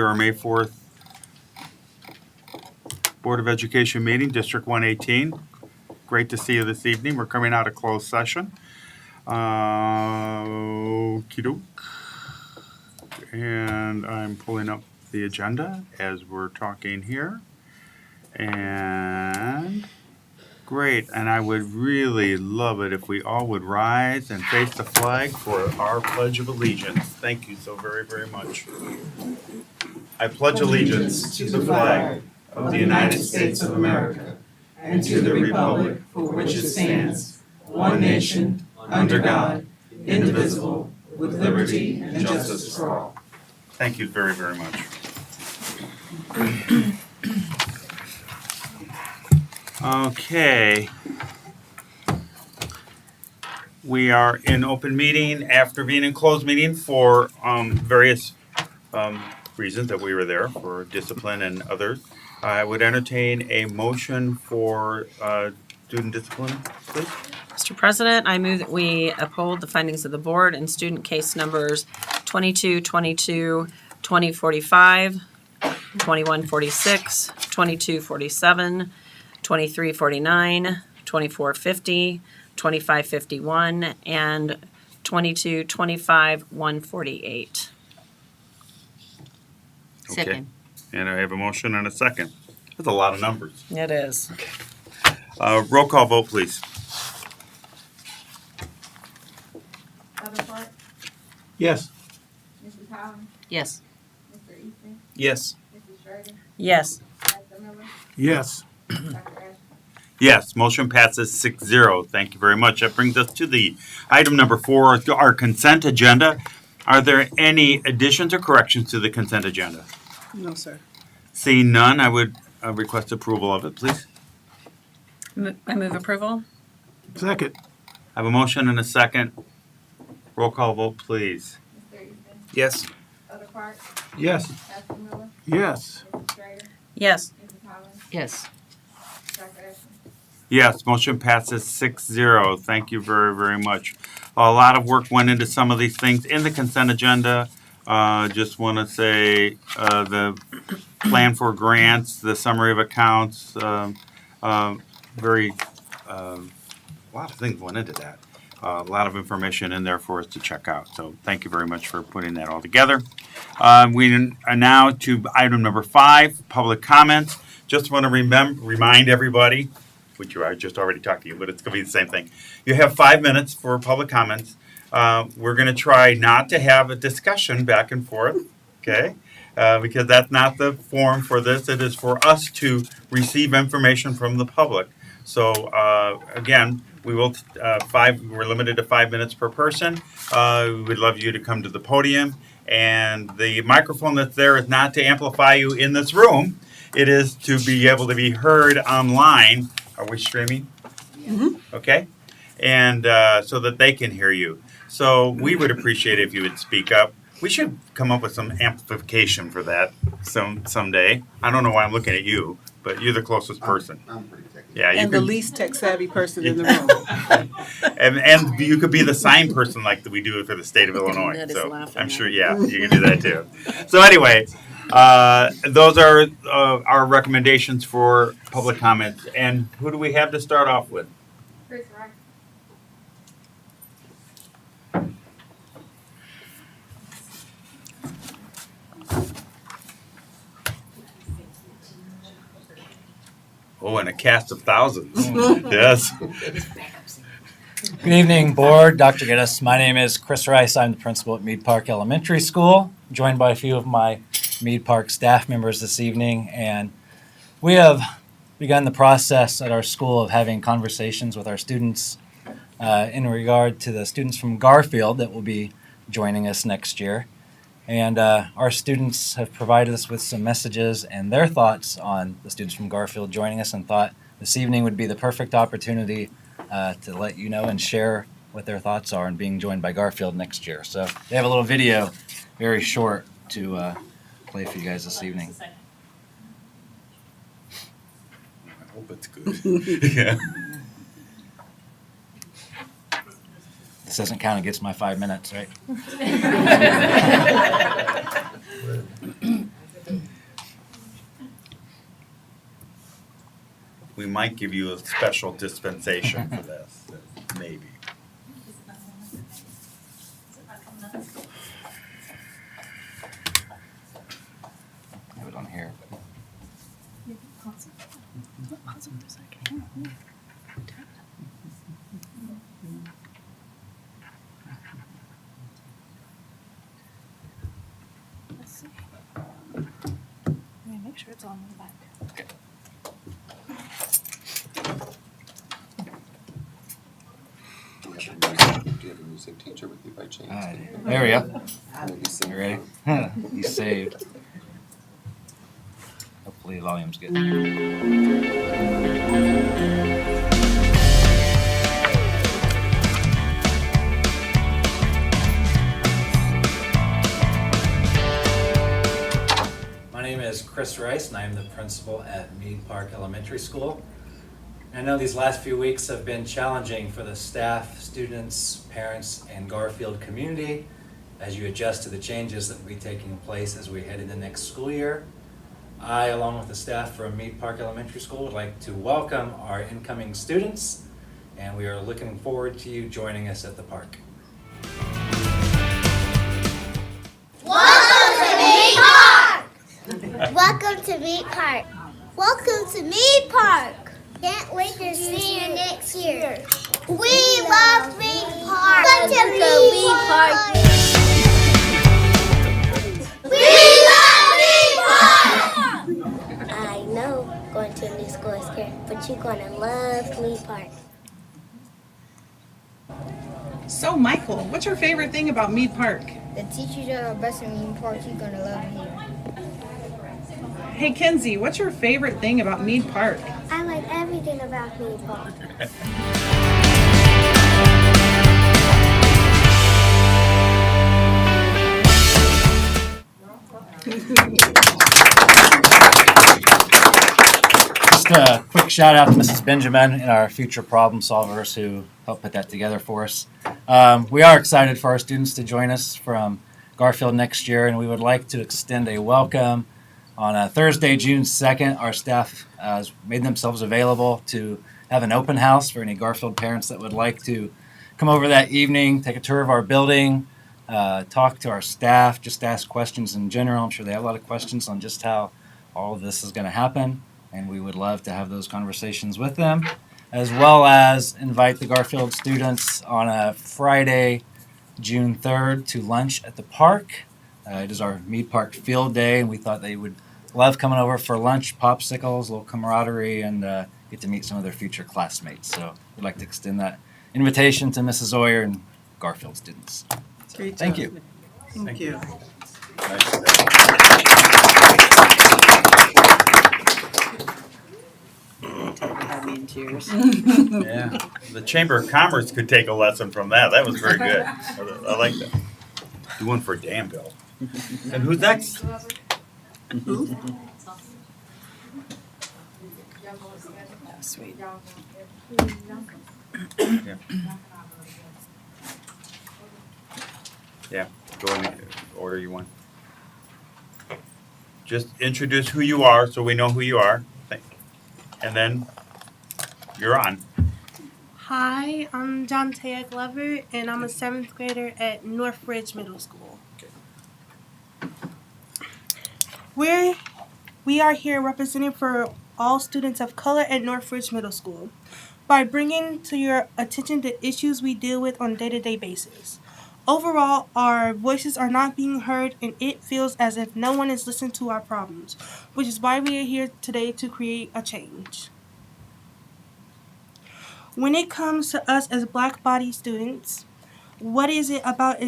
Our May 4th Board of Education meeting, District 118. Great to see you this evening. We're coming out of closed session. Okey-doke. And I'm pulling up the agenda as we're talking here. And great. And I would really love it if we all would rise and face the flag for our Pledge of Allegiance. Thank you so very, very much. I pledge allegiance to the flag of the United States of America and to the republic for which it stands, one nation, under God, indivisible, with liberty and justice for all. Thank you very, very much. Okay. We are in open meeting after being in closed meeting for various reasons that we were there for discipline and others. I would entertain a motion for student discipline, please. Mr. President, I move that we uphold the findings of the board in student case numbers 2222, 2045, 2146, 2247, 2349, 2450, 2551, and 2225, 148. Okay. Second. And I have a motion and a second. That's a lot of numbers. It is. Roll call vote, please. Davenport, Yes. Mrs. Holland, Yes. Mr. Easton, Yes. Mrs. Schrader, Yes. Dr. Miller, Yes. Dr. Ashton. Yes, motion passes 6-0. Thank you very much. That brings us to the item number 4, our consent agenda. Are there any additions or corrections to the consent agenda? No, sir. Seeing none, I would request approval of it, please. I move approval. Second. I have a motion and a second. Roll call vote, please. Mr. Easton, Yes. Davenport, Yes. Dr. Miller, Yes. Mrs. Schrader, Yes. Mrs. Holland, Yes. Dr. Ashton. Yes, motion passes 6-0. Thank you very, very much. A lot of work went into some of these things in the consent agenda. Just want to say the plan for grants, the summary of accounts, a lot of things went into that. A lot of information in there for us to check out. So thank you very much for putting that all together. We are now to item number 5, public comments. Just want to remind everybody, which I just already talked to you, but it's going to be the same thing. You have 5 minutes for public comments. We're going to try not to have a discussion back and forth, okay? Because that's not the forum for this. It is for us to receive information from the public. So again, we will we're limited to 5 minutes per person. We'd love you to come to the podium. And the microphone that's there is not to amplify you in this room. It is to be able to be heard online. Are we streaming? Mm-hmm. Okay. And so that they can hear you. So we would appreciate it if you would speak up. We should come up with some amplification for that someday. I don't know why I'm looking at you, but you're the closest person. I'm pretty technical. Yeah, you And the could, least tech-savvy person in the room. and you could be the sign person like we do for the state of Illinois. Ned is So laughing I'm at sure, me. yeah, you can do that too. So anyway, those are our recommendations for public comments. And who do we have to start off with? Chris Rice, Oh, and a cast of thousands. Yes. Good evening, board, Dr. Geddes. My name is Chris Rice. I'm the principal at Mead Park Elementary School, joined by a few of my Mead Park staff members this evening. And we have begun the process at our school of having conversations with our students in regard to the students from Garfield that will be joining us next year. And our students have provided us with some messages and their thoughts on the students from Garfield joining us, and thought this evening would be the perfect opportunity to let you know and share what their thoughts are on being joined by Garfield next year. So they have a little video, very short, to play for you guys this evening. I hope it's good. Yeah. This doesn't count against my 5 minutes, right? we might give you a special dispensation for this, maybe. Have it on here. Make sure it's on the back. Do you have a music teacher with you by chance? There we go. Maybe sing. You ready? He's saved. Hopefully the volume's good. My name is Chris Rice, and I am the principal at Mead Park Elementary School. I know these last few weeks have been challenging for the staff, students, parents, and Garfield community as you adjust to the changes that will be taking place as we head into next school year. I, along with the staff from Mead Park Elementary School, would like to welcome our incoming students, and we are looking forward to you joining us at the park. Welcome to Mead Park. Welcome to Mead Park. Can't wait to see you next year. We love Mead Park. Welcome to Mead Park. We love Mead Park. I know going to a new school is scary, but you're gonna love Mead Park. So, Michael, what's your favorite thing about Mead Park? The teachers are the best in Mead Park. You're gonna love it here. Hey, Kenzie, what's your favorite thing about Mead Park? I like everything about Mead Park. Just a quick shout out to Mrs. Benjamin and our future problem solvers who helped put that together for us. We are excited for our students to join us from Garfield next year, and we would like to extend a welcome. On Thursday, June 2nd, our staff has made themselves available to have an open house for any Garfield parents that would like to come over that evening, take a tour of our building, talk to our staff, just ask questions in general. I'm sure they have a lot of questions on just how all of this is going to happen, and we would love to have those conversations with them, as well as invite the Garfield students on a Friday, June 3rd, to lunch at the park. It is our Mead Park Field Day, and we thought they would love coming over for lunch, popsicles, a little camaraderie, and get to meet some of their future classmates. So we'd like to extend that invitation to Mrs. Oyer and Garfield students. So, Great thank job. you. Thank you. Had me in tears. Yeah, the Chamber of Commerce could take a lesson from that. That was very good. I like that. Do one for Danville. And who's next? Sweet. Yeah, go in the order you want. Just introduce who you are so we know who you are. And then you're on. Hi, I'm John Taya Glover, and I'm a 7th grader at Northridge Middle School. We are here representing for all students of color at Northridge Middle School by bringing to your attention the issues we deal with on a day-to-day basis. Overall, our voices are not being heard, and it feels as if no one is listening to our problems, which is why we are here today to create a change. When it comes to us as Black body students, what is it about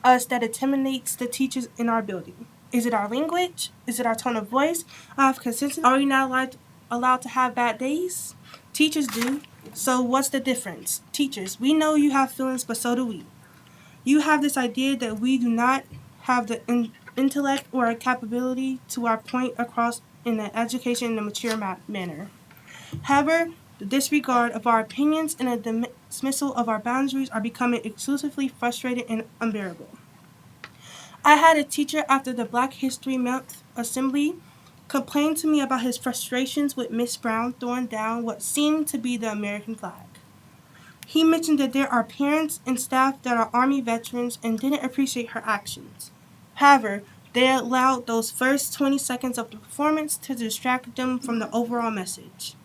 us that intimidates the teachers in our building? Is it our language? Is it our tone of voice? Consistency? Are we not allowed to have bad days? Teachers do. So what's the difference? Teachers, we know you have feelings, but so do we. You have this idea that we do not have the intellect or capability to our point across in an education in a mature manner. However, the disregard of our opinions and the dismissal of our boundaries are becoming exclusively frustrating and unbearable. I had a teacher after the Black History Month assembly complained to me about his frustrations with Miss Brown throwing down what seemed to be the American flag. He mentioned that there are parents and staff that are Army veterans and didn't appreciate her actions. However, they allowed those first 20 seconds of the performance to distract them from the overall message.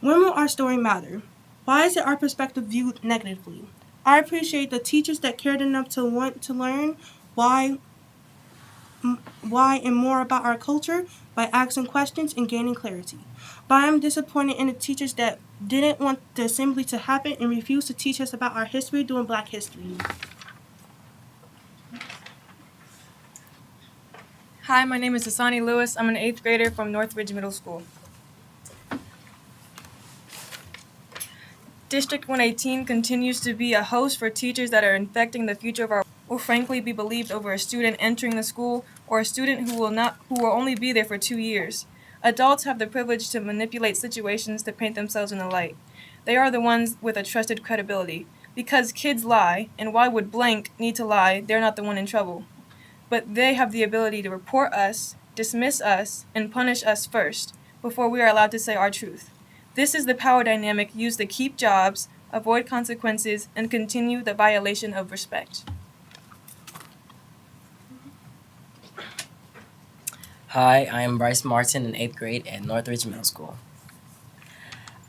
When will our story matter? Why is it our perspective viewed negatively? I appreciate the teachers that cared enough to want to learn why and more about our culture by asking questions and gaining clarity. But I'm disappointed in the teachers that didn't want the assembly to happen and refused to teach us about our history during Black History. Hi, my name is Asani Lewis. I'm an 8th grader from Northridge Middle School. District 118 continues to be a host for teachers that are infecting the future of our will frankly be believed over a student entering the school or a student who will only be there for 2 years. Adults have the privilege to manipulate situations to paint themselves in the light. They are the ones with a trusted credibility. Because kids lie, and why would blank need to lie, they're not the one in trouble. But they have the ability to report us, dismiss us, and punish us first, before we are allowed to say our truth. This is the power dynamic used to keep jobs, avoid consequences, and continue the violation of respect. Hi, I am Bryce Martin in 8th grade at Northridge Middle School.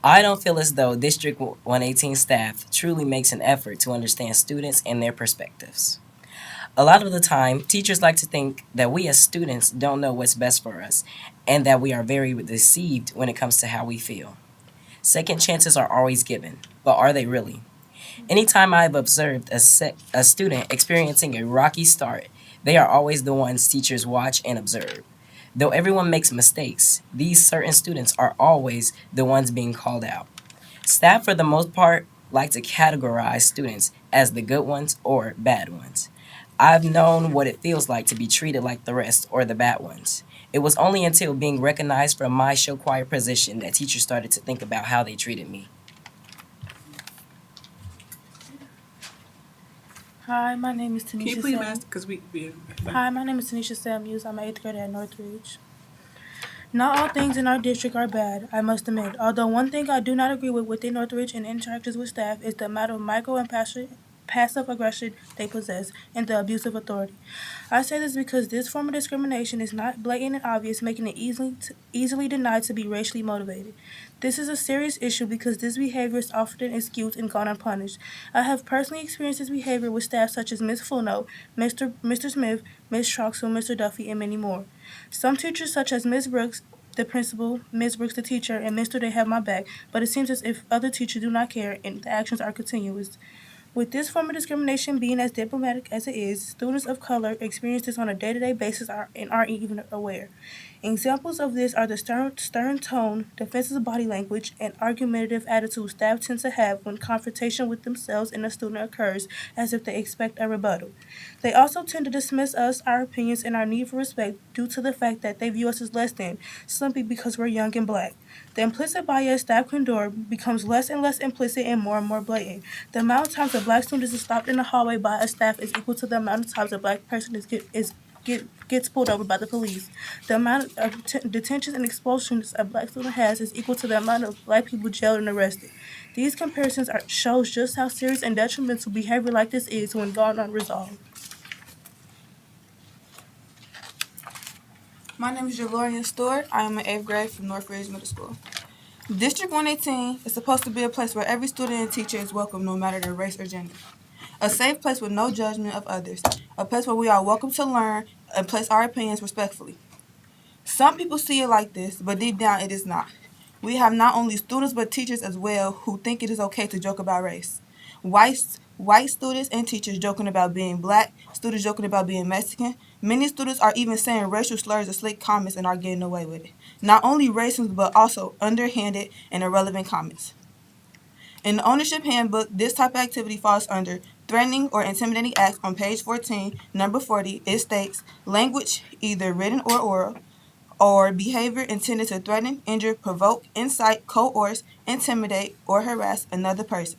I don't feel as though District 118 staff truly makes an effort to understand students and their perspectives. A lot of the time, teachers like to think that we as students don't know what's best for us and that we are very deceived when it comes to how we feel. Second chances are always given, but are they really? Anytime I've observed a student experiencing a rocky start, they are always the ones teachers watch and observe. Though everyone makes mistakes, these certain students are always the ones being called out. Staff, for the most part, like to categorize students as the good ones or bad ones. I've known what it feels like to be treated like the rest or the bad ones. It was only until being recognized from my show choir position that teachers started to think about how they treated me. Hi, my name is Tanisha. Can you please ask? Because Hi, my name is Tanisha Samuels. I'm an 8th grader at Northridge. Not all things in our district are bad, I must admit. Although one thing I do not agree with within Northridge and interactions with staff is the amount of micro and passive aggression they possess and the abuse of authority. I say this because this form of discrimination is not blatant and obvious, making it easily denied to be racially motivated. This is a serious issue because this behavior is often excused and gone unpunished. I have personally experienced this behavior with staff such as Ms. Funo, Mr. Smith, Ms. Troxel, Mr. Duffy, and many more. Some teachers such as Ms. Brooks, the principal, Ms. Brooks, the teacher, and Mr. They have my back, but it seems as if other teachers do not care and the actions are continuous. With this form of discrimination being as diplomatic as it is, students of color experience this on a day-to-day basis and aren't even aware. Examples of this are the stern tone, defensive body language, and argumentative attitude staff tend to have when confrontation with themselves and a student occurs, as if they expect a rebuttal. They also tend to dismiss us, our opinions, and our need for respect due to the fact that they view us as less than, simply because we're young and black. The implicit bias staff condone becomes less and less implicit and more blatant. The amount of times a black student is stopped in the hallway by a staff is equal to the amount of times a black person gets pulled over by the police. The amount of detentions and expulsions a black student has is equal to the amount of black people jailed and arrested. These comparisons shows just how serious and detrimental behavior like this is when gone unresolved. My name is Jaloria Stewart. I am in 8th grade from Northridge Middle School. District 118 is supposed to be a place where every student and teacher is welcome no matter their race or gender. A safe place with no judgment of others. A place where we are welcome to learn and place our opinions respectfully. Some people see it like this, but deep down it is not. We have not only students but teachers as well who think it is okay to joke about race. White students and teachers joking about being black, students joking about being Mexican. Many students are even saying racial slurs or slick comments and are getting away with it. Not only racist, but also underhanded and irrelevant comments. In the ownership handbook, this type of activity falls under threatening or intimidating acts on page 14, number 40. It states, language, either written or oral, or behavior intended to threaten, injure, provoke, incite, coerce, intimidate, or harass another person.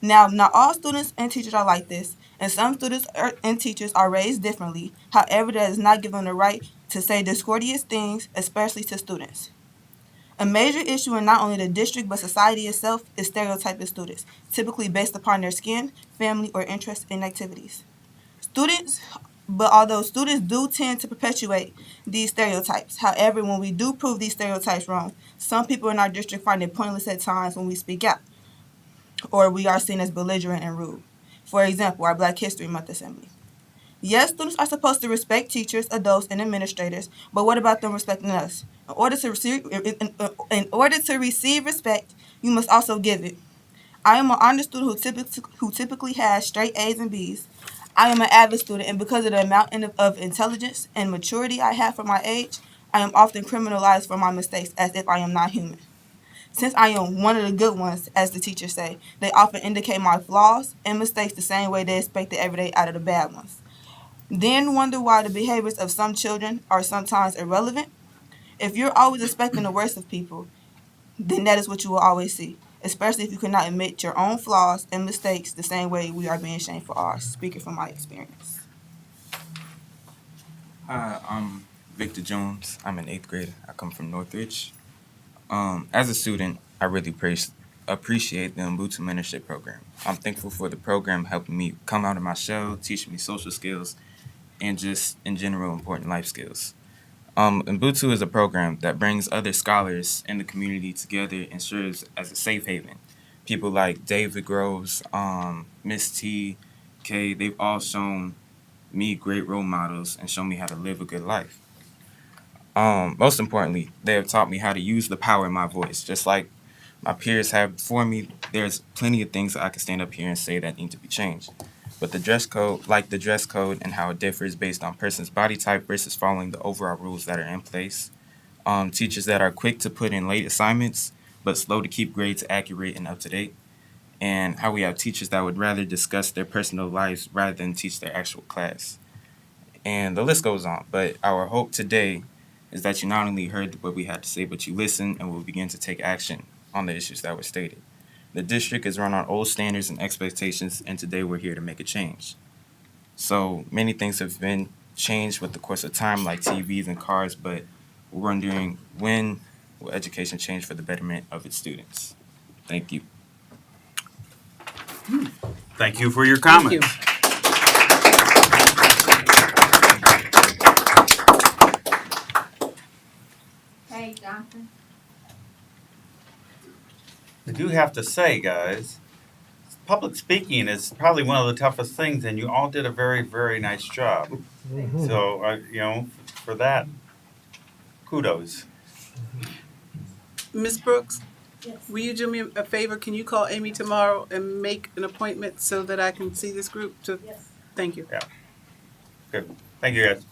Now, not all students and teachers are like this, and some students and teachers are raised differently. However, that does not give them the right to say discourteous things, especially to students. A major issue in not only the district but society itself is stereotyping students, typically based upon their skin, family, or interest in activities. Although students do tend to perpetuate these stereotypes, however, when we do prove these stereotypes wrong, some people in our district find it pointless at times when we speak out, or we are seen as belligerent and rude. For example, our Black History Month assembly. Yes, students are supposed to respect teachers, adults, and administrators, but what about them respecting us? In order to receive respect, you must also give it. I am an honor student who typically has straight A's and B's. I am an avid student, and because of the amount of intelligence and maturity I have for my age, I am often criminalized for my mistakes as if I am not human. Since I am one of the good ones, as the teachers say, they often indicate my flaws and mistakes the same way they expect it every day out of the bad ones. Then wonder why the behaviors of some children are sometimes irrelevant. If you're always expecting the worst of people, then that is what you will always see, especially if you cannot admit your own flaws and mistakes the same way we are being shamed for ours. Speaking from my experience. Hi, I'm Victor Jones. I'm an 8th grader. I come from Northridge. As a student, I really appreciate the Ubuntu Mentorship Program. I'm thankful for the program helping me come out of my shell, teaching me social skills, and just, in general, important life skills. Ubuntu is a program that brings other scholars in the community together and serves as a safe haven. People like David Groves, Miss T, Kay, they've all shown me great role models and shown me how to live a good life. Most importantly, they have taught me how to use the power in my voice. Just like my peers have before me, there's plenty of things that I can stand up here and say that need to be changed. But the dress code and how it differs based on person's body type versus following the overall rules that are in place. Teachers that are quick to put in late assignments, but slow to keep grades accurate and up to date. And how we have teachers that would rather discuss their personal lives rather than teach their actual class. And the list goes on. But our hope today is that you not only heard what we had to say, but you listened and will begin to take action on the issues that were stated. The district is run on old standards and expectations, and today we're here to make a change. So many things have been changed with the course of time, like TVs and cars, but we're wondering when will education change for the betterment of its students? Thank you. Thank you for your comments. Hey, Johnson. I do have to say, guys, public speaking is probably one of the toughest things, and you all did a very, very nice job. So, for that, kudos. Ms. Brooks, will you do me a favor? Can you call Amy tomorrow and make an appointment so that I can see this group? Yes. Thank you. Yeah. Good. Thank you, guys.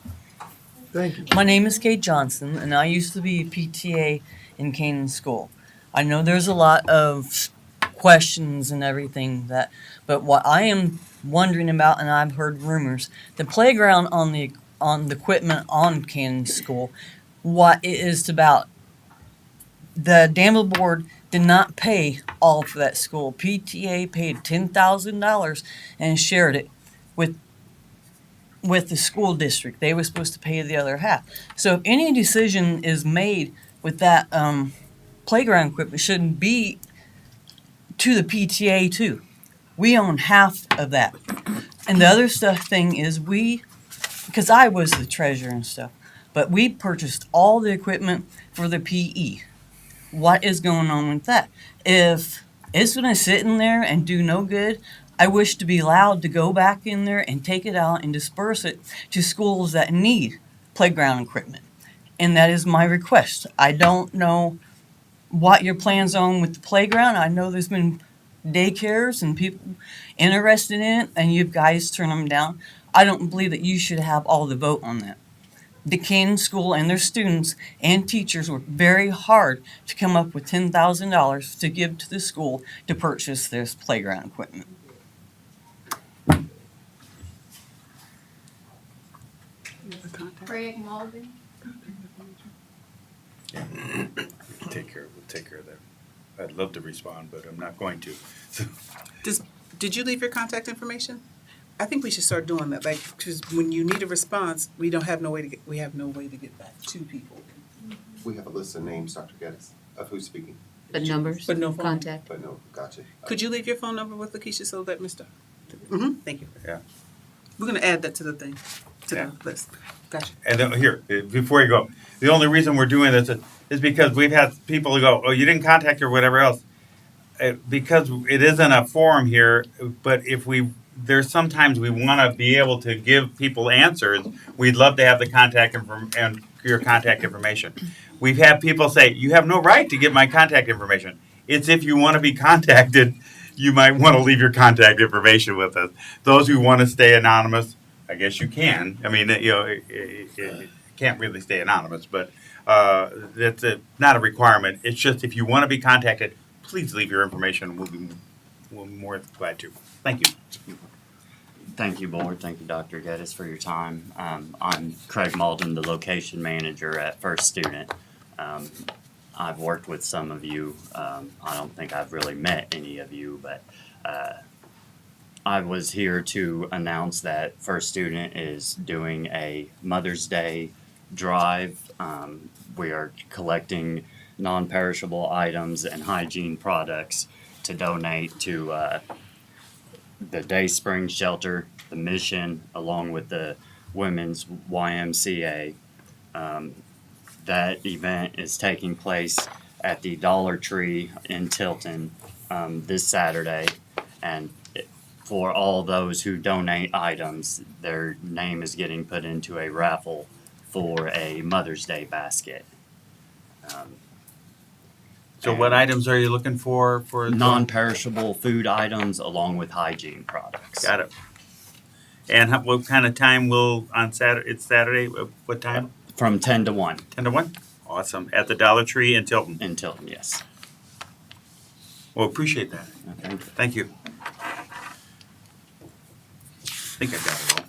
Thank you. My name is Kate Johnson, and I used to be a PTA in Canaan School. I know there's a lot of questions and everything but what I am wondering about, and I've heard rumors, the playground on the equipment on Canaan School, what it is about. The Danville board did not pay all for that school. PTA paid $10,000 and shared it with the school district. They were supposed to pay the other half. So if any decision is made with that playground equipment, shouldn't be to the PTA too. We own half of that. And the other thing is because I was the treasurer and stuff, but we purchased all the equipment for the PE. What is going on with that? If it's going to sit in there and do no good, I wish to be allowed to go back in there and take it out and disperse it to schools that need playground equipment. And that is my request. I don't know what your plans on with the playground. I know there's been daycares and people interested in it, and you guys turn them down. I don't believe that you should have all the vote on that. The Canaan School and their students and teachers worked very hard to come up with $10,000 to give to the school to purchase this playground equipment. Craig Mulvey. We'll take care of that. I'd love to respond, but I'm not going to. Did you leave your contact information? I think we should start doing that, like, because when you need a response, we have no way to get back to people. We have a list of names, Dr. Geddes, of who's speaking. But numbers, but no phone. Contact. But no, gotcha. Could you leave your phone number with Lakeisha so that Mr. Thank you. Yeah. We're gonna add that to the thing, to Yeah. the list. Gotcha. And here, before you go, the only reason we're doing this is because we've had people who go, oh, you didn't contact her, whatever else. Because it isn't a forum here, but there's sometimes we want to be able to give people answers. We'd love to have the contact and your contact information. We've had people say, you have no right to give my contact information. It's if you want to be contacted, you might want to leave your contact information with us. Those who want to stay anonymous, I guess you can. I mean, it can't really stay anonymous, but that's not a requirement. It's just if you want to be contacted, please leave your information. We'll be more than glad to. Thank you. Thank you, Board. Thank you, Dr. Geddes, for your time. I'm Craig Malden, the location manager at First Student. I've worked with some of you. I don't think I've really met any of you, but I was here to announce that First Student is doing a Mother's Day drive. We are collecting non-perishable items and hygiene products to donate to the Day Spring Shelter, the Mission, along with the Women's YMCA. That event is taking place at the Dollar Tree in Tilton this Saturday, and for all those who donate items, their name is getting put into a raffle for a Mother's Day basket. So what items are you looking for? Non-perishable food items along with hygiene products. Got it. And what kind of time will on Saturday? It's Saturday. What time? From 10 to 1. 10 to 1? Awesome. At the Dollar Tree in Tilton? In Tilton, yes. Well, appreciate that. Okay. Thank you. I think I got it all.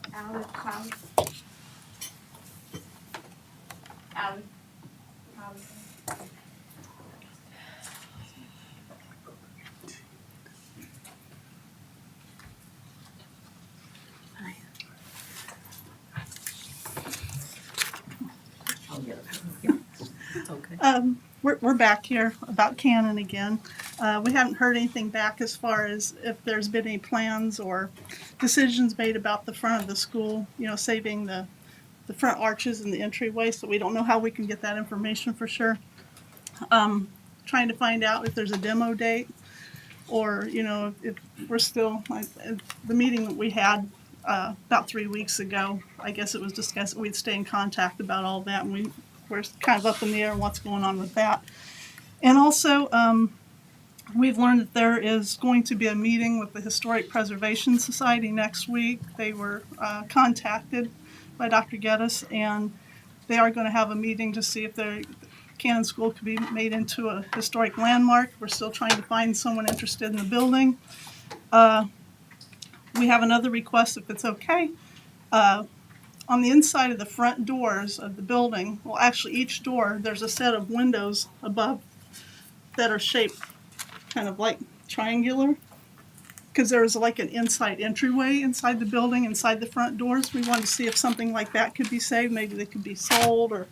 We're back here about Cannon again. We haven't heard anything back as far as if there's been any plans or decisions made about the front of the school, saving the front arches and the entryway, so we don't know how we can get that information for sure. Trying to find out if there's a demo date or, if we're still, the meeting that we had about 3 weeks ago, I guess it was discussed, we'd stay in contact about all that, and we're kind of up in the air on what's going on with that. And also, we've learned that there is going to be a meeting with the Historic Preservation Society next week. They were contacted by Dr. Geddes, and they are going to have a meeting to see if Cannon School could be made into a historic landmark. We're still trying to find someone interested in the building. We have another request, if it's okay. On the inside of the front doors of the building, well, actually each door, there's a set of windows above that are shaped kind of like triangular, because there was like an inside entryway inside the building, inside the front doors. We wanted to see if something like that could be saved. Maybe they could be sold or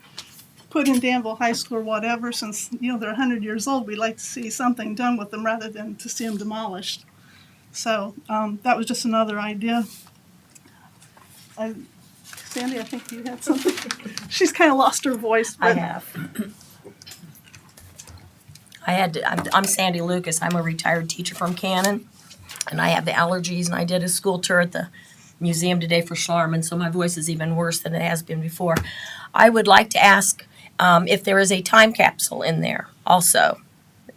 put in Danville High School or whatever. Since, they're 100 years old, we'd like to see something done with them rather than to see them demolished. So that was just another idea. Sandy, I think you had something. She's kind of lost her voice. I have. I'm Sandy Lucas. I'm a retired teacher from Cannon, and I have the allergies, and I did a school tour at the museum today for Charmin, so my voice is even worse than it has been before. I would like to ask if there is a time capsule in there also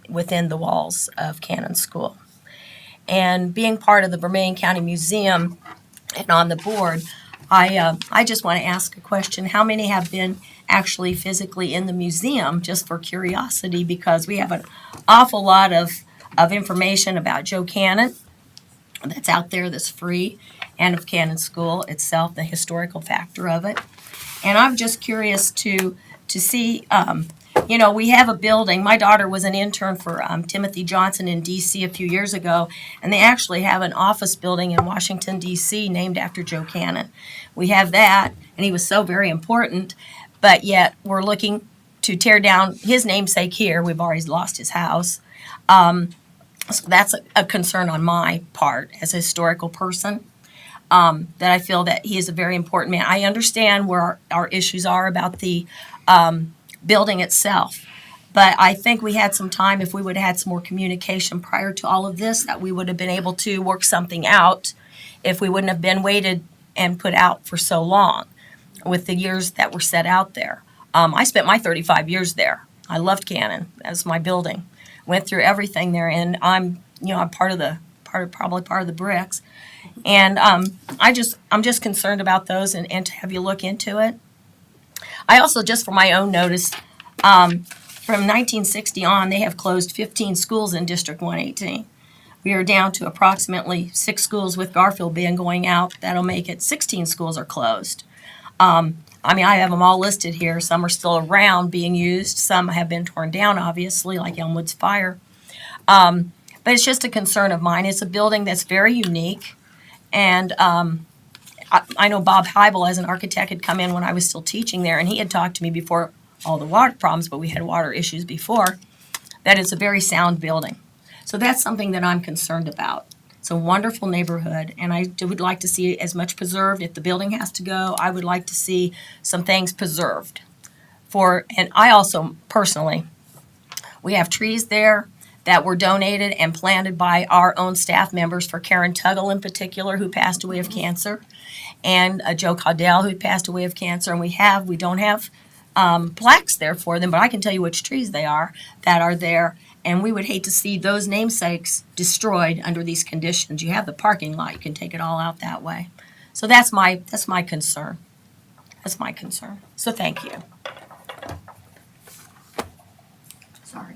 within the walls of Cannon School. And being part of the Vermilion County Museum and on the board, I just want to ask a question. How many have been actually physically in the museum, just for curiosity, because we have an awful lot of information about Joe Cannon that's out there that's free, and of Cannon School itself, the historical factor of it. And I'm just curious to see you know, we have a building. My daughter was an intern for Timothy Johnson in D.C. a few years ago, and they actually have an office building in Washington, D.C. named after Joe Cannon. We have that, and he was so very important, but yet we're looking to tear down his namesake here. We've already lost his house. So that's a concern on my part as a historical person. That I feel that he is a very important man. I understand where our issues are about the building itself, but I think we had some time, if we would have had some more communication prior to all of this, that we would have been able to work something out if we wouldn't have been waited and put out for so long with the years that were set out there. I spent my 35 years there. I loved Cannon. That was my building. Went through everything there, and I'm probably part of the bricks. And I'm just concerned about those and to have you look into it. I also, just for my own notice, from 1960 on, they have closed 15 schools in District 118. We are down to approximately 6 schools with Garfield being going out. That'll make it 16 schools are closed. I mean, I have them all listed here. Some are still around being used. Some have been torn down, obviously, like Elmwood's Fire. But it's just a concern of mine. It's a building that's very unique. And I know Bob Heibel, as an architect, had come in when I was still teaching there, and he had talked to me before all the water problems, but we had water issues before, that it's a very sound building. So that's something that I'm concerned about. It's a wonderful neighborhood, and I would like to see as much preserved. If the building has to go, I would like to see some things preserved. And I also, personally, we have trees there that were donated and planted by our own staff members, for Karen Tuggle in particular, who passed away of cancer, and Joe Caudell, who passed away of cancer. And we don't have plaques there for them, but I can tell you which trees they are that are there. And we would hate to see those namesakes destroyed under these conditions. You have the parking lot, you can take it all out that way. So that's my concern. That's my concern. So thank you. Sorry.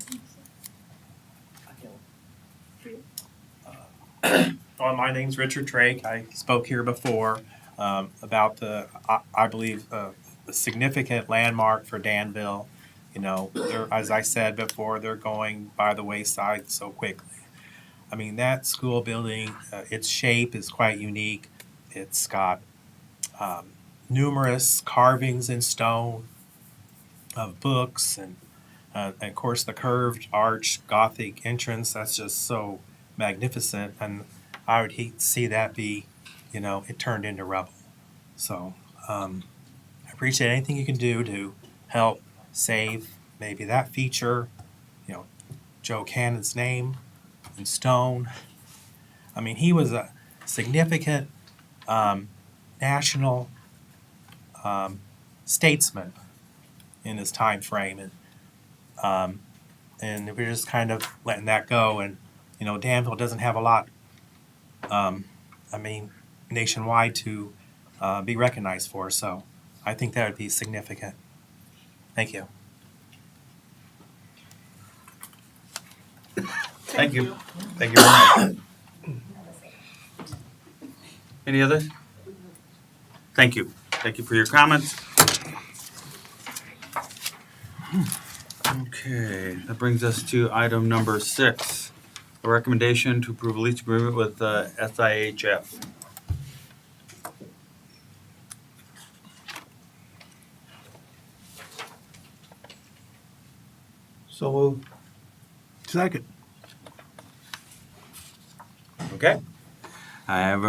My name's Richard Drake. I spoke here before about I believe, a significant landmark for Danville. You know, as I said before, they're going by the wayside so quickly. I mean, that school building, its shape is quite unique. It's got numerous carvings in stone of books, and of course the curved arch Gothic entrance. That's just so magnificent, and I would hate to see that be, it turned into rubble. So I appreciate anything you can do to help save maybe that feature, Joe Cannon's name in stone. I mean, he was a significant national statesman in his time frame, and we're just kind of letting that go. And Danville doesn't have a lot, nationwide to be recognized for. So I think that would be significant. Thank you. Thank you. Thank you very much. Any others? Thank you. Thank you for your comments. Okay, that brings us to item number 6, a recommendation to approve a lease agreement with SIHF. So moved. Second. Okay. I have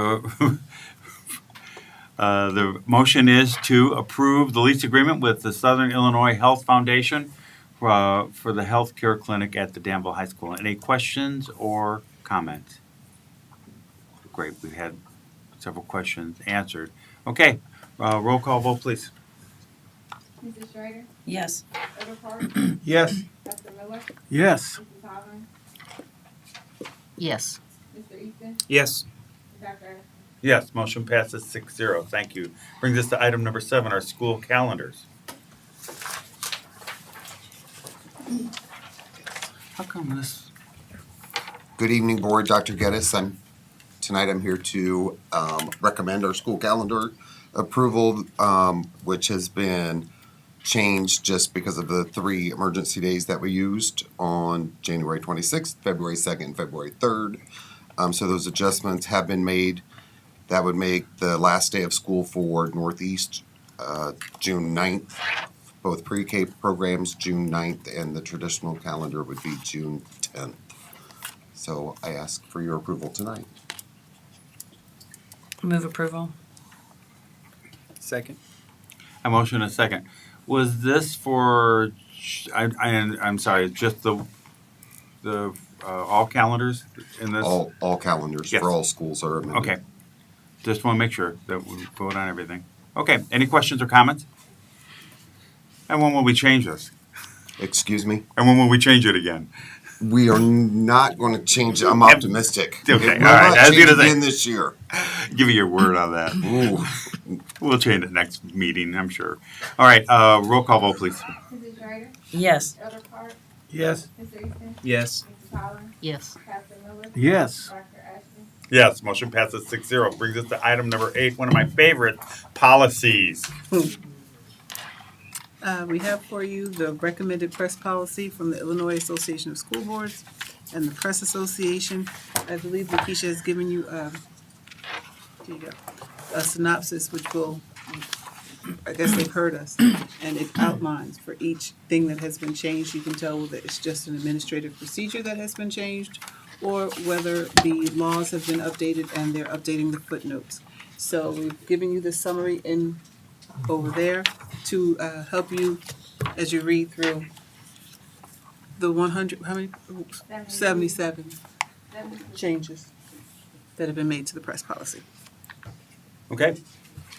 the motion is to approve the lease agreement with the Southern Illinois Health Foundation for the healthcare clinic at the Danville High School. Any questions or comments? Great, we've had several questions answered. Okay, roll call vote, please. Mrs. Schrader? Yes. Dr. Park? Yes. Dr. Miller? Yes. Mrs. Holland? Yes. Mr. Easton? Yes. Dr. Edison? Yes, motion passes 6-0. Thank you. Brings us to item number 7, our school calendars. How come this? Good evening, Board. Dr. Geddes. Tonight I'm here to recommend our school calendar approval, which has been changed just because of the 3 emergency days that we used on January 26th, February 2nd, and February 3rd. So those adjustments have been made. That would make the last day of school for Northeast June 9th. Both pre-K programs, June 9th, and the traditional calendar would be June 10th. So I ask for your approval tonight. Move approval. Second. A motion and a second. Was this for, I'm sorry, just the all calendars in this? All calendars Yes. for all schools are amended. Okay. Just want to make sure that we vote on everything. Okay, any questions or comments? And when will we change this? Excuse me? And when will we change it again? We are not going to change it. I'm optimistic. Okay, It all will right. not I was change gonna say- again this year. Give me your word on that. Ooh. We'll change it next meeting, I'm sure. All right, roll call vote, please. Mrs. Schrader? Yes. Elder Park? Yes. Mr. Easton? Yes. Mrs. Holland? Yes. Pastor Miller? Yes. Dr. Ashton? Yes, motion passes 6-0. Brings us to item number 8, one of my favorite policies. We have for you the recommended press policy from the Illinois Association of School Boards and the Press Association. I believe Lakeisha has given you, here you go, a synopsis which will, I guess they've heard us, and it outlines for each thing that has been changed. You can tell whether it's just an administrative procedure that has been changed or whether the laws have been updated and they're updating the footnotes. So we've given you the summary in over there to help you as you read through the 100, how many? Oops, 77 changes that have been made to the press policy. Okay?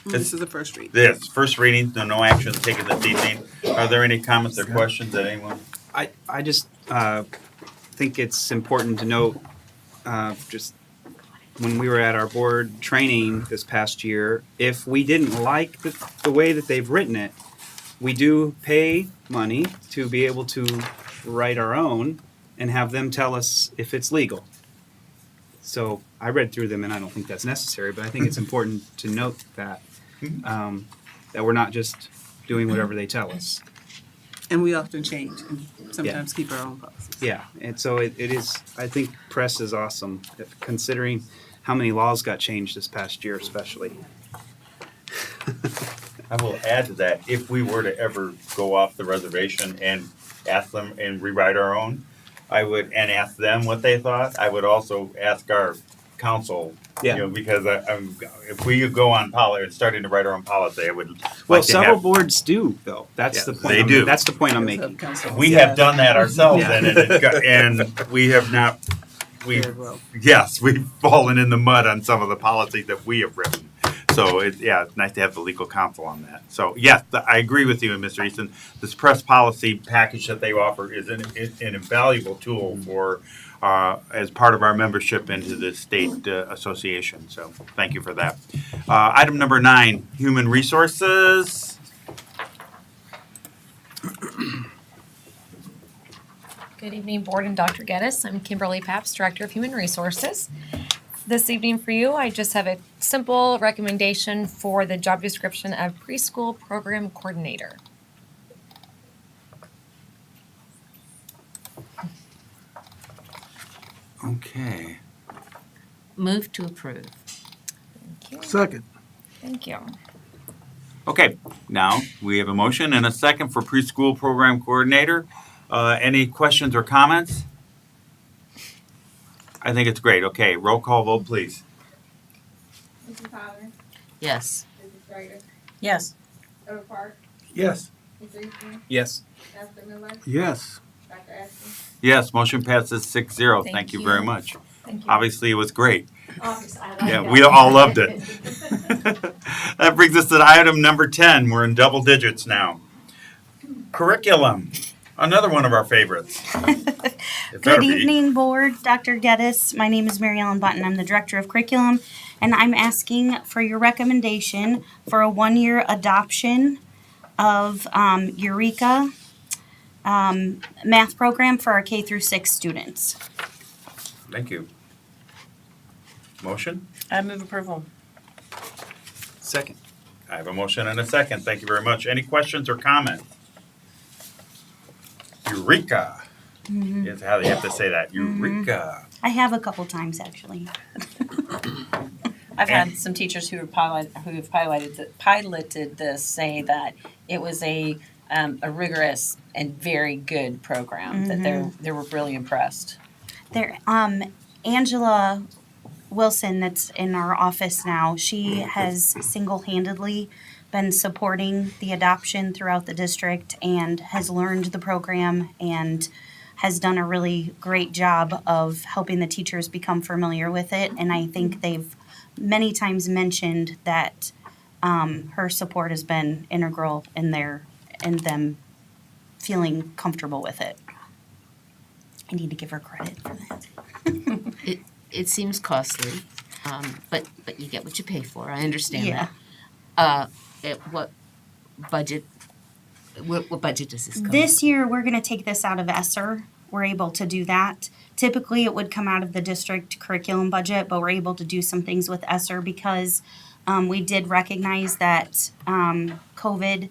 This is the first read. This, first reading, no action taken this evening. Are there any comments or questions that anyone? I just think it's important to note, just when we were at our board training this past year, if we didn't like the way that they've written it, we do pay money to be able to write our own and have them tell us if it's legal. So I read through them and I don't think that's necessary, but I think it's important to note that, that we're not just doing whatever they tell us. And we often change and sometimes keep our own policies. Yeah, and so it is, I think press is awesome, considering how many laws got changed this past year especially. I will add to that, if we were to ever go off the reservation and ask them and rewrite our own, I would, and ask them what they thought, I would also ask our council, you Yeah. know, because if we go on starting to write our own policy, I would Well, like to several have. board do though. That's the point. They do. That's the point I'm making. We have done that ourselves, Yeah. and we have not. Yes, we've fallen in the mud on some of the policies that we have written. So it's nice to have the legal counsel on that. So yes, I agree with you, Mr. Easton. This press policy package that they offer is an invaluable tool for as part of our membership into the state association. So thank you for that. Item number 9, human resources. Good evening, Board and Dr. Geddes. I'm Kimberly Papps, Director of Human Resources. This evening for you, I just have a simple recommendation for the job description of preschool program coordinator. Okay. Move to approve. Thank you. Second. Thank you. Okay, now we have a motion and a second for preschool program coordinator. Any questions or comments? I think it's great. Okay, roll call vote, please. Mrs. Holland? Yes. Mrs. Schrader? Yes. Elder Park? Yes. Mr. Easton? Yes. Pastor Miller? Yes. Dr. Ashton? Yes, motion passes 6-0. Thank Thank you you. very much. Thank you. Obviously, it was great. Obviously, I like Yeah, that. we all loved it. That brings us to item number 10. We're in double digits now. Curriculum, another one of our favorites. It better Good be. evening, Board. Dr. Geddes. My name is Mary Ellen Button. I'm the Director of Curriculum, and I'm asking for your recommendation for a 1-year adoption of Eureka math program for our K through 6 students. Thank you. Motion? I move approval. Second. I have a motion and a second. Thank you very much. Any questions or comments? Eureka Mhm. is how they have to say that. Eureka. I have a couple times actually. I've had some teachers who have piloted this say that it was a rigorous and very good program. That they were really impressed. There, Angela Wilson, that's in our office now, she has single-handedly been supporting the adoption throughout the district and has learned the program and has done a really great job of helping the teachers become familiar with it. And I think they've many times mentioned that her support has been integral in them feeling comfortable with it. I need to give her credit for that. It seems costly, but you get what you pay for. I understand Yeah. that. What budget? What budget does this come? This year, we're going to take this out of ESSER. We're able to do that. Typically, it would come out of the district curriculum budget, but we're able to do some things with ESSER because we did recognize that COVID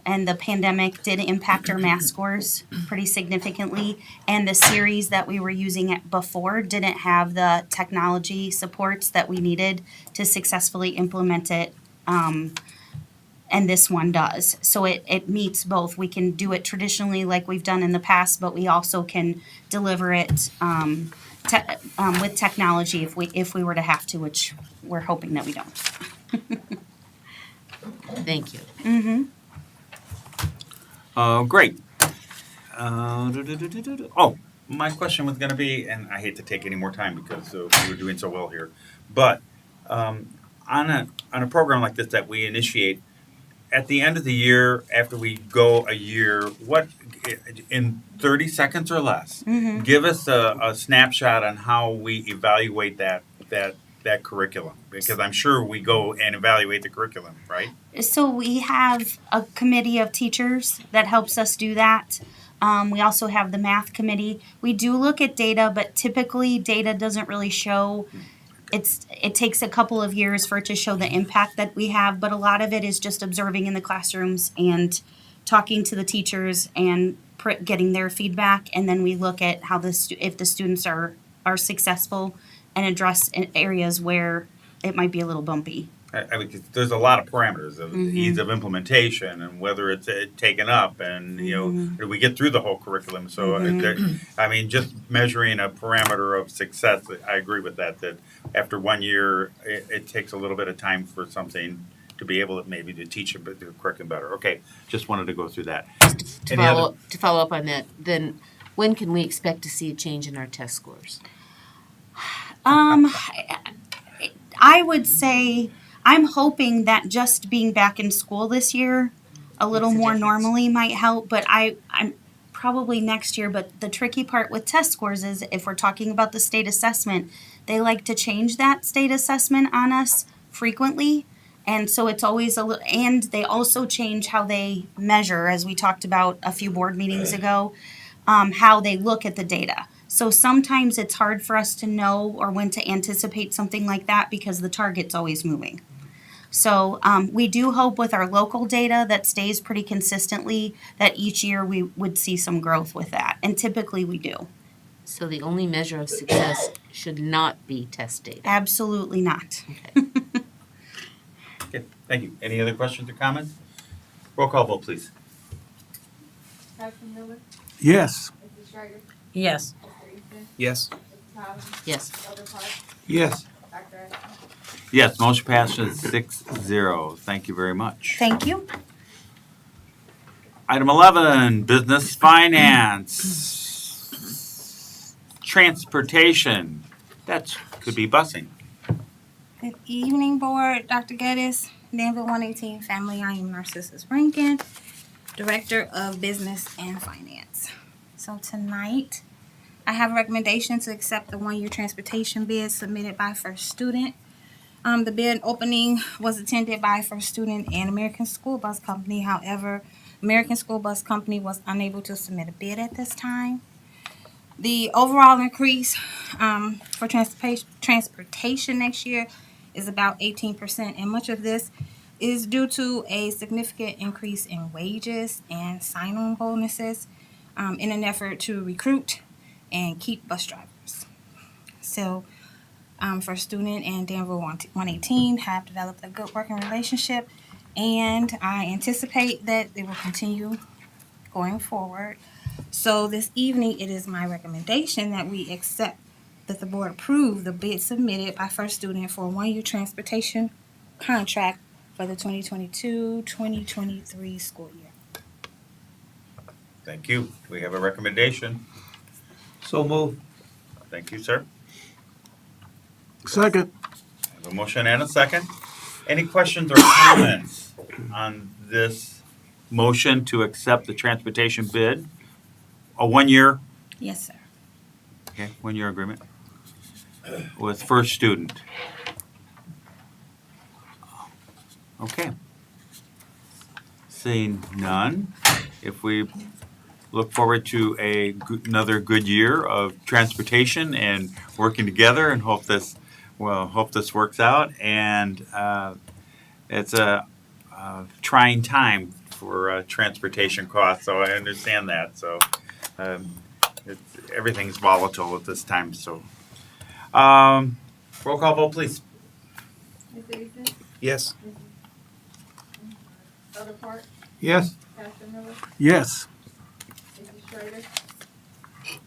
and the pandemic did impact our math scores pretty significantly. And the series that we were using before didn't have the technology supports that we needed to successfully implement it. And this one does. So it meets both. We can do it traditionally like we've done in the past, but we also can deliver it with technology if we were to have to, which we're hoping that we don't. Thank you. Mm-hmm. Great. Oh, my question was going to be, and I hate to take any more time because we were doing so well here, but on a program like this that we initiate, at the end of the year, after we go a year, what in 30 seconds or less, Mhm. give us a snapshot on how we evaluate that curriculum, because I'm sure we go and evaluate the curriculum, right? So we have a committee of teachers that helps us do that. We also have the math committee. We do look at data, but typically data doesn't really show. It takes a couple of years for it to show the impact that we have, but a lot of it is just observing in the classrooms and talking to the teachers and getting their feedback, and then we look at how if the students are successful and address areas where it might be a little bumpy. I mean, 'cause there's a lot of parameters of Mhm. ease of implementation and whether it's taken up and, do we get through the whole curriculum? So, I mean, just measuring a parameter of success, I agree with that after 1 year, it takes a little bit of time for something to be able to maybe to teach the curriculum better. Okay, just wanted to go through that. To Any other- follow up on that, then when can we expect to see a change in our test scores? I would say I'm hoping that just being back in school this year, a little more normally might help, but I'm probably next year. But the tricky part with test scores is if we're talking about the state assessment, they like to change that state assessment on us frequently. And so it's always and they also change how they measure, as we talked about a few board meetings ago, how they look at the data. So sometimes it's hard for us to know or when to anticipate something like that because the target's always moving. So we do hope with our local data that stays pretty consistently that each year we would see some growth with that. And typically we do. So the only measure of success should not be test data. Absolutely not. Okay, thank you. Any other questions or comments? Roll call vote, please. Dr. Miller? Yes. Mrs. Schrager? Yes. Mr. Easton? Yes. Mrs. Powell? Yes. Elder Park? Yes. Dr. Ashton? Yes, motion passes 6-0. Thank you very much. Thank you. Item 11, business finance. Transportation. That could be busing. Good evening, Board. Dr. Geddes, Danville 118 Family. I am Narcissus Rankin, Director of Business and Finance. So tonight, I have a recommendation to accept the one-year transportation bid submitted by First Student. The bid opening was attended by First Student and American School Bus Company. However, American School Bus Company was unable to submit a bid at this time. The overall increase for transportation next year is about 18%, and much of this is due to a significant increase in wages and sign-on bonuses. in an effort to recruit and keep bus drivers. So, First Student and Danville 118 have developed a good working relationship, and I anticipate that they will continue going forward. So this evening, it is my recommendation that we accept, that the board approve the bid submitted by First Student for a one-year transportation contract for the 2022-2023 school year. Thank you. Do we have a recommendation? So move. Thank you, sir. Second. I have a motion and a second. Any questions or comments on this motion to accept the transportation bid? A 1 year, Yes, sir. okay, 1 year agreement with First Student. Okay. Seeing none, if we look forward to another good year of transportation and working together, and hope this works out. And it's a trying time for transportation costs, so I understand that. So everything's volatile at this time. So roll call vote, please. Mr. Eason? Yes. Elder Park? Yes. Pastor Miller? Yes. Mrs. Schrader?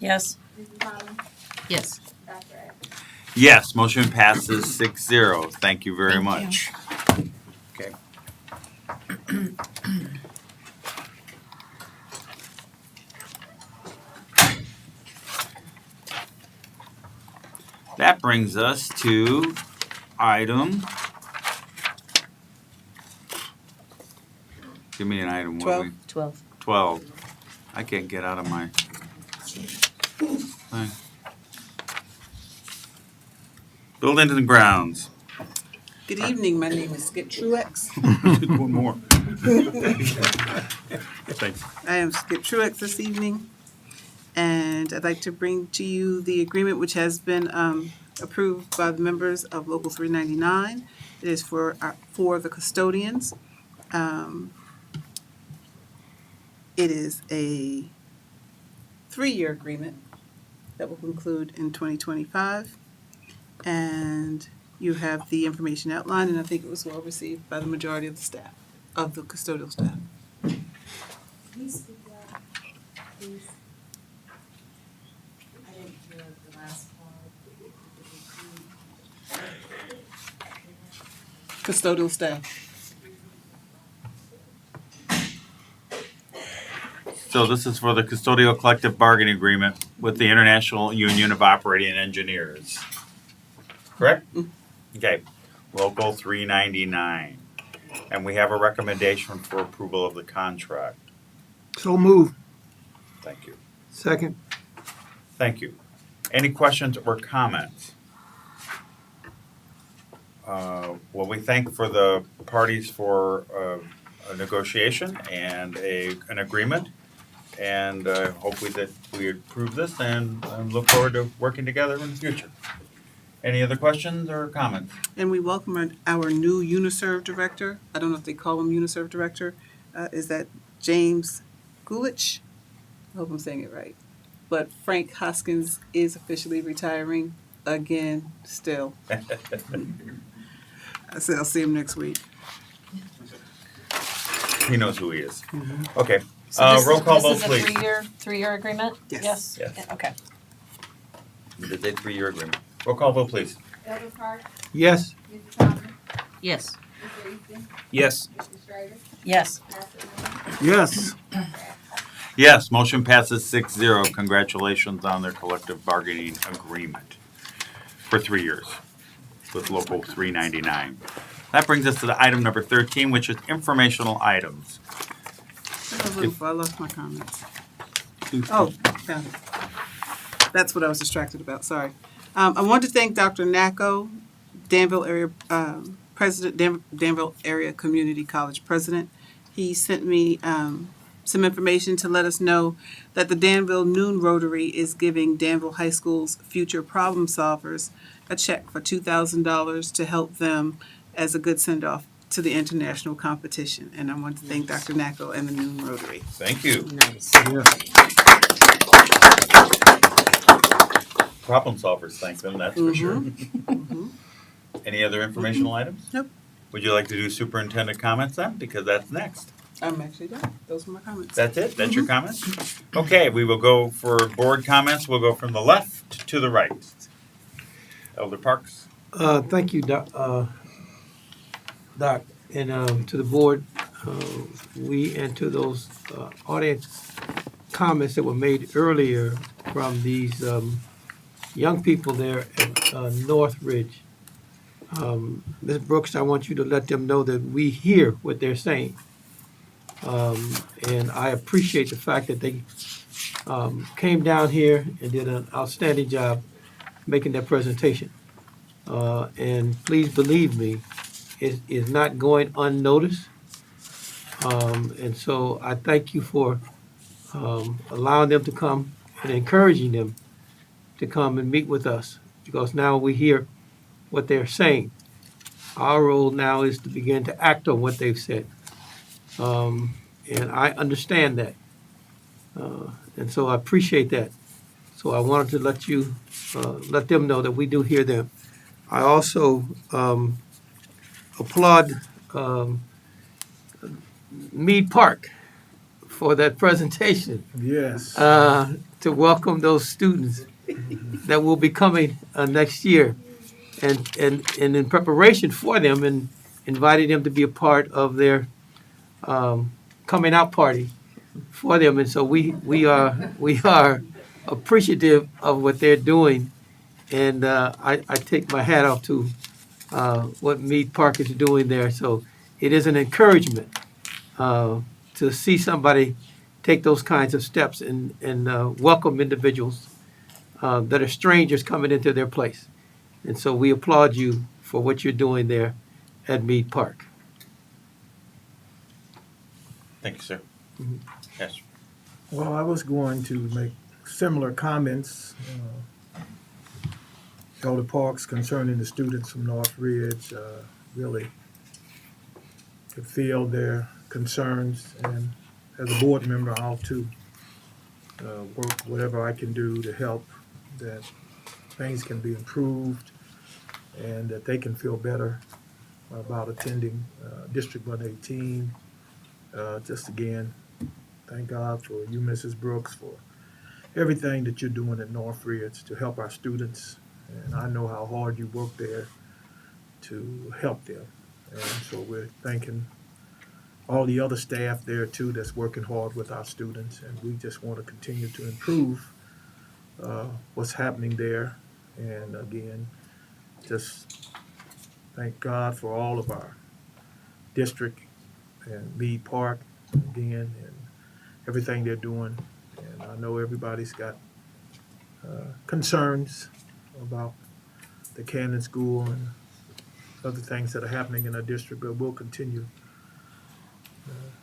Yes. Mrs. Holland? Yes. Dr. Atkins? Yes, motion passes 6-0. Thank you very Thank much. Okay. That brings us to item. Give me an item. what 12. we- 12. 12. I can't get out of my thing. Buildings and grounds. Good evening, my name is Skip Truex. One more. Thanks. I am Skip Truex this evening, and I'd like to bring to you the agreement which has been approved by the members of Local 399. It is for the custodians. It is a 3-year agreement that will conclude in 2025, and you have the information outlined, and I think it was well received by the majority of the staff, of the custodial staff. Please speak up, please. I didn't hear the last part. Custodial staff. So this is for the custodial collective bargaining agreement with the International Union of Operating Engineers. Correct? Okay, Local 399. And we have a recommendation for approval of the contract. So move. Thank you. Second. Thank you. Any questions or comments? Well, we thank for the parties for a negotiation and an agreement. And hopefully that we approve this and look forward to working together in the future. Any other questions or comments? And we welcome our new UNISERV director. I don't know if they call him UNISERV director. Is that James Gulich? I hope I'm saying it right. But Frank Hoskins is officially retiring again, still. I said I'll see him next week. He knows who he is. Okay. So this Roll is- call vote, This please. is a three-year agreement? Yes. Yes. Yeah, okay. It's a 3-year agreement. Roll call vote, please. Elder Park? Yes. Mrs. Holland? Yes. Mr. Eason? Yes. Mrs. Schrader? Yes. Pastor Miller? Yes. Yes, motion passes 6-0. Congratulations on their collective bargaining agreement for 3 years with Local 399. That brings us to the item number 13, which is informational items. I lost my comments. Oh, found it. That's what I was distracted about, sorry. I want to thank Dr. Nacko, Danville area president, Danville Area Community College president. He sent me some information to let us know that the Danville Noon Rotary is giving Danville High School's future problem solvers a check for $2,000 to help them as a good send-off to the international competition. And I want to thank Dr. Nacko and the Noon Rotary. Thank you. Nice. Yes. problem solvers thank them, that's for sure. Any other informational items? Nope. Would you like to do superintendent comments then? Because that's next. I'm actually done. Those were my comments. That's it? That's your comments? Okay, we will go for board comments. We'll go from the left to the right. Elder Parks? Thank you, Doc, Doc, and to the board, and to those audience comments that were made earlier from these young people there at North Ridge. Ms. Brooks, I want you to let them know that we hear what they're saying. And I appreciate the fact that they came down here and did an outstanding job making that presentation. And please believe me, it is not going unnoticed. And so I thank you for allowing them to come and encouraging them to come and meet with us, because now we hear what they're saying. Our role now is to begin to act on what they've said. And I understand that. And so I appreciate that. So I wanted to let them know that we do hear them. I also applaud Mead Park for that presentation. Yes. To welcome those students that will be coming next year, and in preparation for them, and inviting them to be a part of their coming out party for them. And so we are appreciative of what they're doing, and I take my hat off to what Mead Park is doing there. So it is an encouragement to see somebody take those kinds of steps and welcome individuals that are strangers coming into their place. And so we applaud you for what you're doing there at Mead Park. Thank you, sir. Yes. Well, I was going to make similar comments, Elder Parks, concerning the students from North Ridge. Really could feel their concerns, and as a board member, I'll too work whatever I can do to help that things can be improved and that they can feel better about attending District 118. Just again, thank God for you, Mrs. Brooks, for everything that you're doing at North Ridge to help our students. And I know how hard you work there to help them. And so we're thanking all the other staff there too that's working hard with our students. And we just want to continue to improve what's happening there. And again, just thank God for all of our district and Mead Park again, and everything they're doing. And I know everybody's got concerns about the Cannon School and other things that are happening in our district, but we'll continue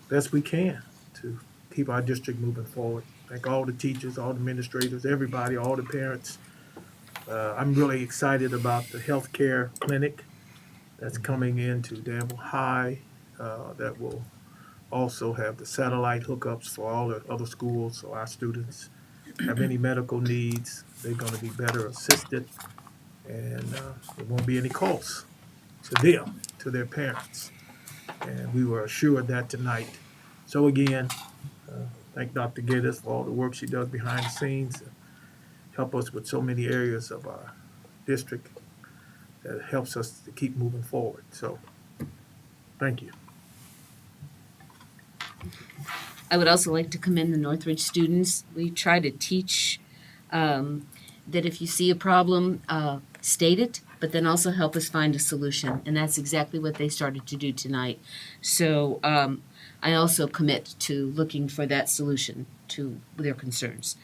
best we can to keep our district moving forward. Thank all the teachers, all the administrators, everybody, all the parents. I'm really excited about the healthcare clinic that's coming into Danville High that will also have the satellite hookups for all the other schools, so our students have any medical needs, they're going to be better assisted, and there won't be any costs to them, to their parents. And we were assured that tonight. So again, thank Dr. Geddes for all the work she does behind the scenes, help us with so many areas of our district that helps us to keep moving forward. So, thank you. I would also like to commend the Northridge students. We try to teach that if you see a problem, state it, but then also help us find a solution. And that's exactly what they started to do tonight. So I also commit to looking for that solution to their concerns.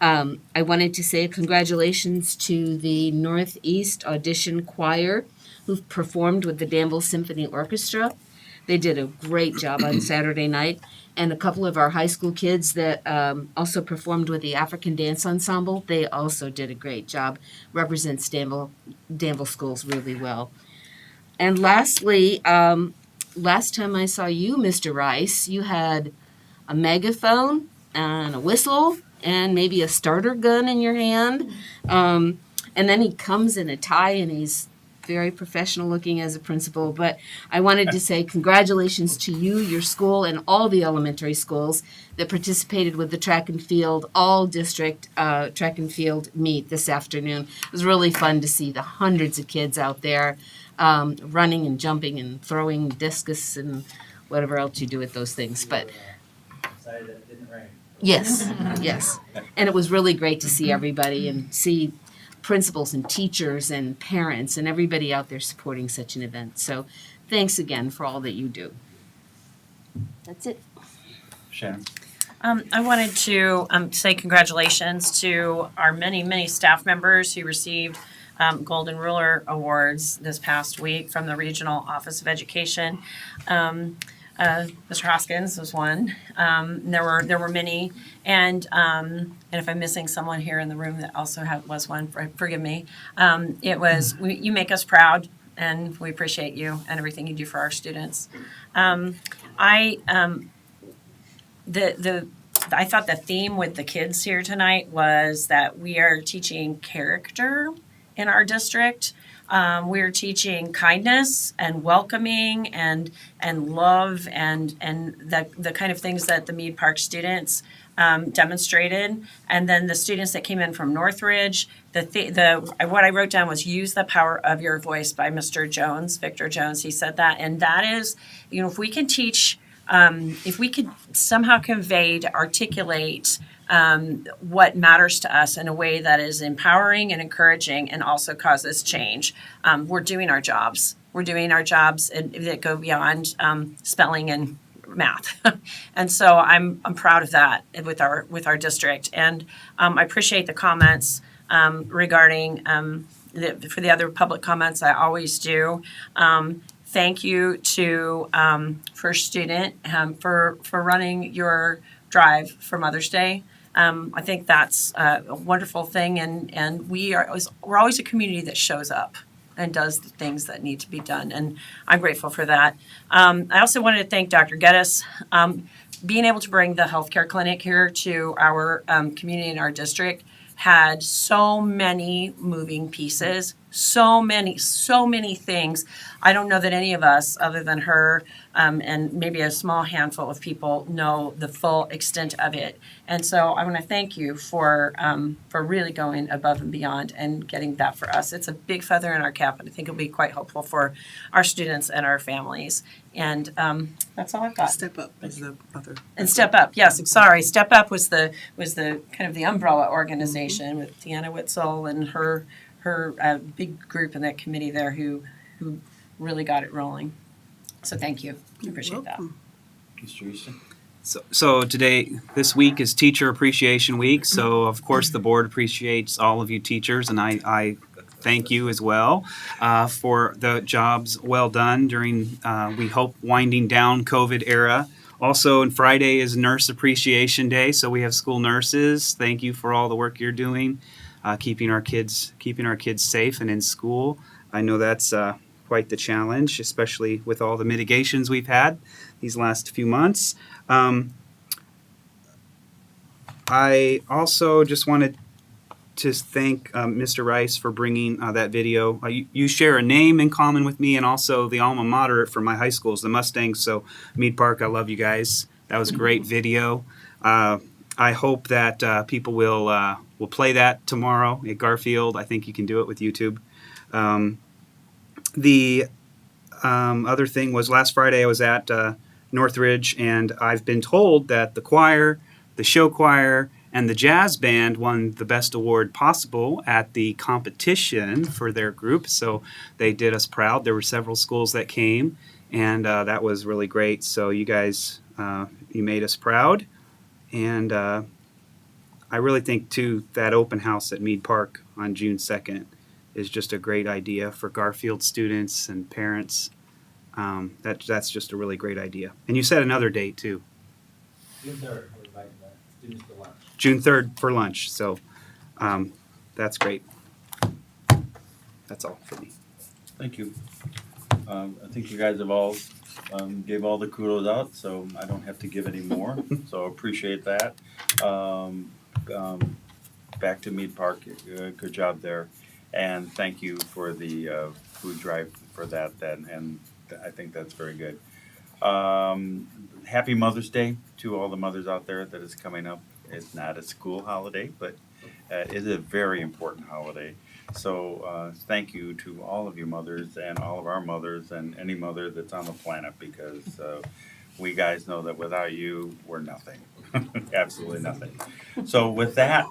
I wanted to say congratulations to the Northeast Audition Choir who performed with the Danville Symphony Orchestra. They did a great job on Saturday night. And a couple of our high school kids that also performed with the African Dance Ensemble, they also did a great job. Represents Danville schools really well. And lastly, last time I saw you, Mr. Rice, you had a megaphone and a whistle and maybe a starter gun in your hand. And then he comes in a tie and he's very professional looking as a principal. But I wanted to say congratulations to you, your school, and all the elementary schools that participated with the track and field, all district track and field meet this afternoon. It was really fun to see the hundreds of kids out there running and jumping and throwing discus and whatever else you do with those things. But yes, yes. And it was really great to see everybody and see principals and teachers and parents and everybody out there supporting such an event. So thanks again for all that you do. That's it. Shannon? I wanted to say congratulations to our many staff members who received Golden Ruler Awards this past week from the Regional Office of Education. Mr. Hoskins was one. There were many, and if I'm missing someone here in the room that also was one, forgive me. You make us proud, and we appreciate you and everything you do for our students. I thought the theme with the kids here tonight was that we are teaching character in our district. We're teaching kindness and welcoming and love and the kind of things that the Mead Park students demonstrated. And then the students that came in from Northridge, what I wrote down was use the power of your voice by Mr. Jones, Victor Jones. He said that, and that is, if we can teach, if we could somehow convey, to articulate what matters to us in a way that is empowering and encouraging and also causes change. We're doing our jobs. We're doing our jobs that go beyond spelling and math. And so I'm proud of that with our district. And I appreciate the comments regarding for the other public comments. I always do. Thank you to First Student for running your drive for Mother's Day. I think that's a wonderful thing, and we're always a community that shows up and does the things that need to be done, and I'm grateful for that. I also wanted to thank Dr. Geddes. Being able to bring the healthcare clinic here to our community and our district had so many moving pieces, so many things. I don't know that any of us, other than her and maybe a small handful of people, know the full extent of it. And so I want to thank you for really going above and beyond and getting that for us. It's a big feather in our cap, and I think it'll be quite helpful for our students and our families. And that's all I've got. Step Up is the other. And Step Up, yes, I'm sorry. Step Up was the kind of the umbrella organization with Deanna Witzel and her big group in that committee there who really got it rolling. So thank you. I appreciate that. Mr. Easton? So this week is Teacher Appreciation Week. So of course the board appreciates all of you teachers, and I thank you as well for the jobs well done during, we hope, winding down COVID era. Also, on Friday is Nurse Appreciation Day, so we have school nurses. Thank you for all the work you're doing, keeping our kids safe and in school. I know that's quite the challenge, especially with all the mitigations we've had these last few months. I also just wanted to thank Mr. Rice for bringing that video. You share a name in common with me, and also the alma mater for my high school is the Mustangs. So Mead Park, I love you guys. That was a great video. I hope that people will play that tomorrow at Garfield. I think you can do it with YouTube. The other thing was last Friday I was at Northridge, and I've been told that the choir, the show choir, and the jazz band won the best award possible at the competition for their group. So they did us proud. There were several schools that came, and that was really great. So you guys, you made us proud. And I really think, too, that open house at Mead Park on June 2nd is just a great idea for Garfield students and parents. That's just a really great idea. And you said another date, too. June 3rd, we're inviting the students to lunch. June 3rd for lunch. So that's great. That's all for me. Thank you. I think you guys have all gave all the kudos out, so I don't have to give any more. So appreciate that. back to Mead Park. Good job there. And thank you for the food drive for that, and I think that's very good. Happy Mother's Day to all the mothers out there that is coming up. It's not a school holiday, but it is a very important holiday. So thank you to all of you mothers and all of our mothers and any mother that's on the planet, because we guys know that without you, we're nothing. Absolutely nothing. So with that,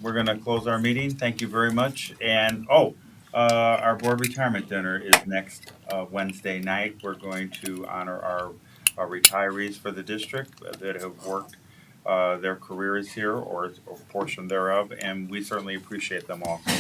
we're going to close our meeting. Thank you very much. And our board retirement dinner is next Wednesday night. We're going to honor our retirees for the district that have worked their careers here or a portion thereof, and we certainly appreciate them also.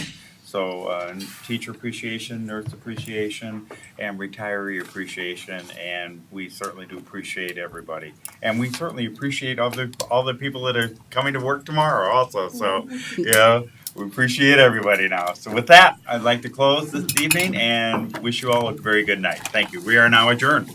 So teacher appreciation, nurse appreciation, and retiree appreciation, and we certainly do appreciate everybody. And we certainly appreciate all the people that are coming to work tomorrow also. So yeah, we appreciate everybody now. So with that, I'd like to close this evening and wish you all a very good night. Thank you. We are now adjourned.